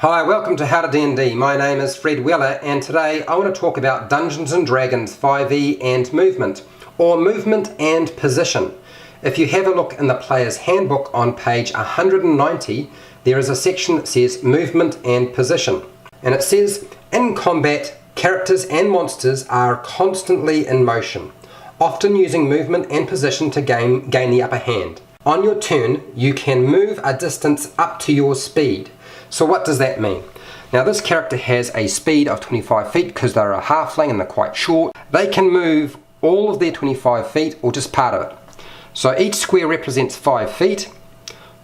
Hi, welcome to HowtoDandD. My name is Fred Weller, and today I want to talk about Dungeons & Dragons 5e and movement, or movement and position. If you have a look in the player's handbook on page 190, there is a section that says movement and position. And it says, in combat, characters and monsters are constantly in motion, often using movement and position to gain the upper hand. On your turn, you can move a distance up to your speed. So what does that mean? Now this character has a speed of 25 feet because they're a halfling and they're quite short. They can move all of their 25 feet or just part of it. So each square represents 5 feet.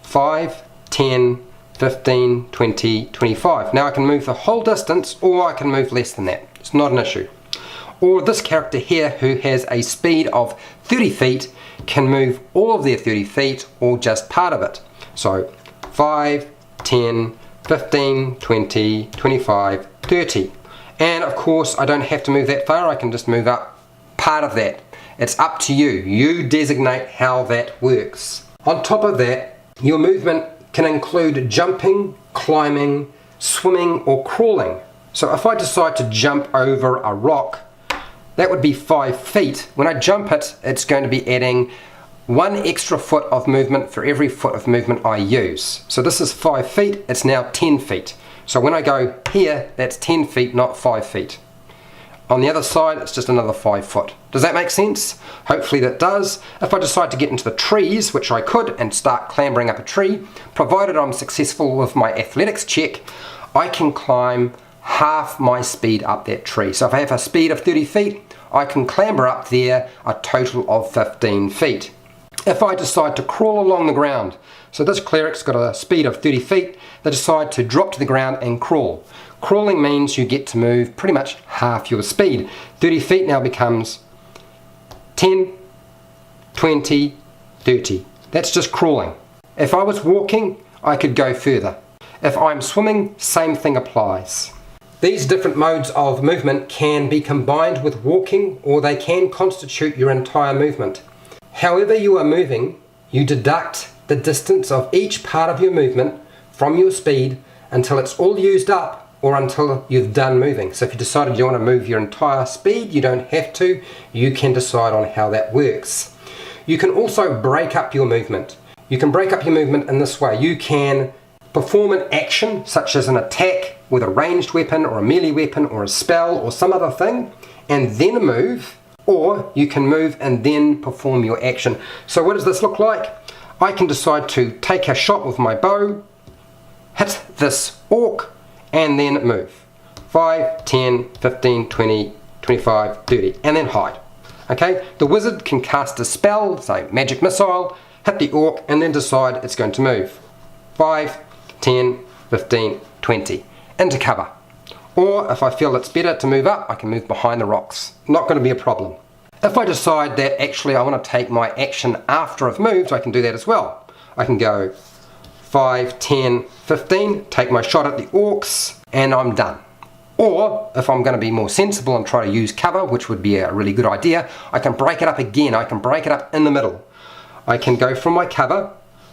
5, 10, 15, 20, 25. Now I can move the whole distance or I can move less than that. It's not an issue. Or this character here who has a speed of 30 feet can move all of their 30 feet or just part of it. So 5, 10, 15, 20, 25, 30. And of course I don't have to move that far, I can just move up part of that. It's up to you. You designate how that works. On top of that, your movement can include jumping, climbing, swimming or crawling. So if I decide to jump over a rock, that would be 5 feet. When I jump it, it's going to be adding 1 extra foot of movement for every foot of movement I use. So this is 5 feet, it's now 10 feet. So when I go here, that's 10 feet, not 5 feet. On the other side, it's just another 5 foot. Does that make sense? Hopefully that does. If I decide to get into the trees, which I could, and start clambering up a tree, provided I'm successful with my athletics check, I can climb half my speed up that tree. So if I have a speed of 30 feet, I can clamber up there a total of 15 feet. If I decide to crawl along the ground, so this cleric's got a speed of 30 feet, they decide to drop to the ground and crawl. Crawling means you get to move pretty much half your speed. 30 feet now becomes 10, 20, 30. That's just crawling. If I was walking, I could go further. If I'm swimming, same thing applies. These different modes of movement can be combined with walking, or they can constitute your entire movement. However you are moving, you deduct the distance of each part of your movement from your speed until it's all used up or until you've done moving. So if you decided you want to move your entire speed, you don't have to. You can decide on how that works. You can also break up your movement. You can break up your movement in this way. You can perform an action such as an attack with a ranged weapon or a melee weapon or a spell or some other thing and then move. Or you can move and then perform your action. So what does this look like? I can decide to take a shot with my bow, hit this orc, and then move. 5, 10, 15, 20, 25, 30, and then hide. Okay, the wizard can cast a spell, say magic missile, hit the orc, and then decide it's going to move. 5, 10, 15, 20, into cover. Or if I feel it's better to move up, I can move behind the rocks. Not going to be a problem. If I decide that actually I want to take my action after I've moved, I can do that as well. I can go 5, 10, 15, take my shot at the orcs, and I'm done. Or if I'm going to be more sensible and try to use cover, which would be a really good idea, I can break it up again. I can break it up in the middle. I can go from my cover,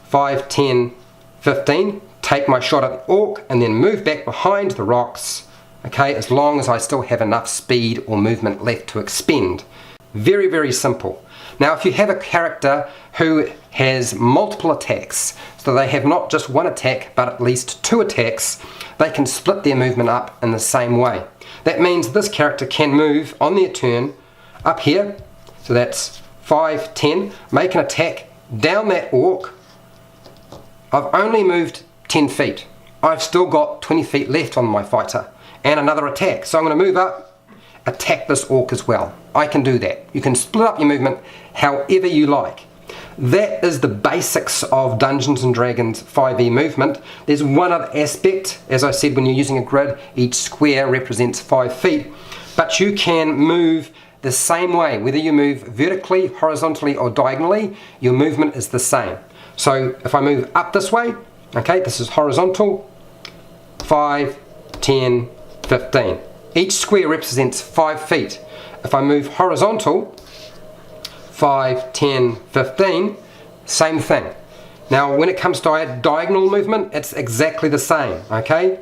5, 10, 15, take my shot at the orc, and then move back behind the rocks. Okay, as long as I still have enough speed or movement left to expend. Very, very simple. Now if you have a character who has multiple attacks, so they have not just one attack but at least 2 attacks, they can split their movement up in the same way. That means this character can move on their turn up here, so that's 5, 10, make an attack down that orc. I've only moved 10 feet. I've still got 20 feet left on my fighter. And another attack. So I'm going to move up, attack this orc as well. I can do that. You can split up your movement however you like. That is the basics of Dungeons & Dragons 5e movement. There's one other aspect. As I said, when you're using a grid, each square represents 5 feet. But you can move the same way. Whether you move vertically, horizontally or diagonally, your movement is the same. So if I move up this way, okay, this is horizontal, 5, 10, 15. Each square represents 5 feet. If I move horizontal, 5, 10, 15, same thing. Now when it comes to diagonal movement, it's exactly the same, okay?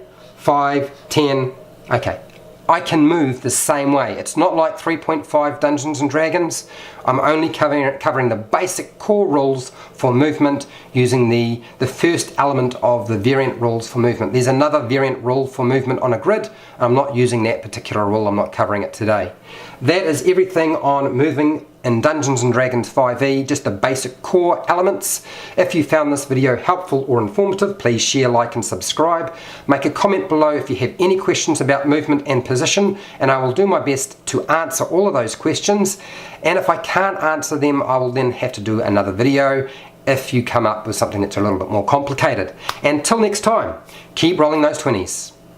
5, 10, okay. I can move the same way. It's not like 3.5 Dungeons and Dragons. I'm only covering the basic core rules for movement using the first element of the variant rules for movement. There's another variant rule for movement on a grid. I'm not using that particular rule. I'm not covering it today. That is everything on moving in Dungeons and Dragons 5e, just the basic core elements. If you found this video helpful or informative, please share, like and subscribe. Make a comment below if you have any questions about movement and position, and I will do my best to answer all of those questions. And if I can't answer them, I will then have to do another video if you come up with something that's a little bit more complicated. Until next time, keep rolling those 20s.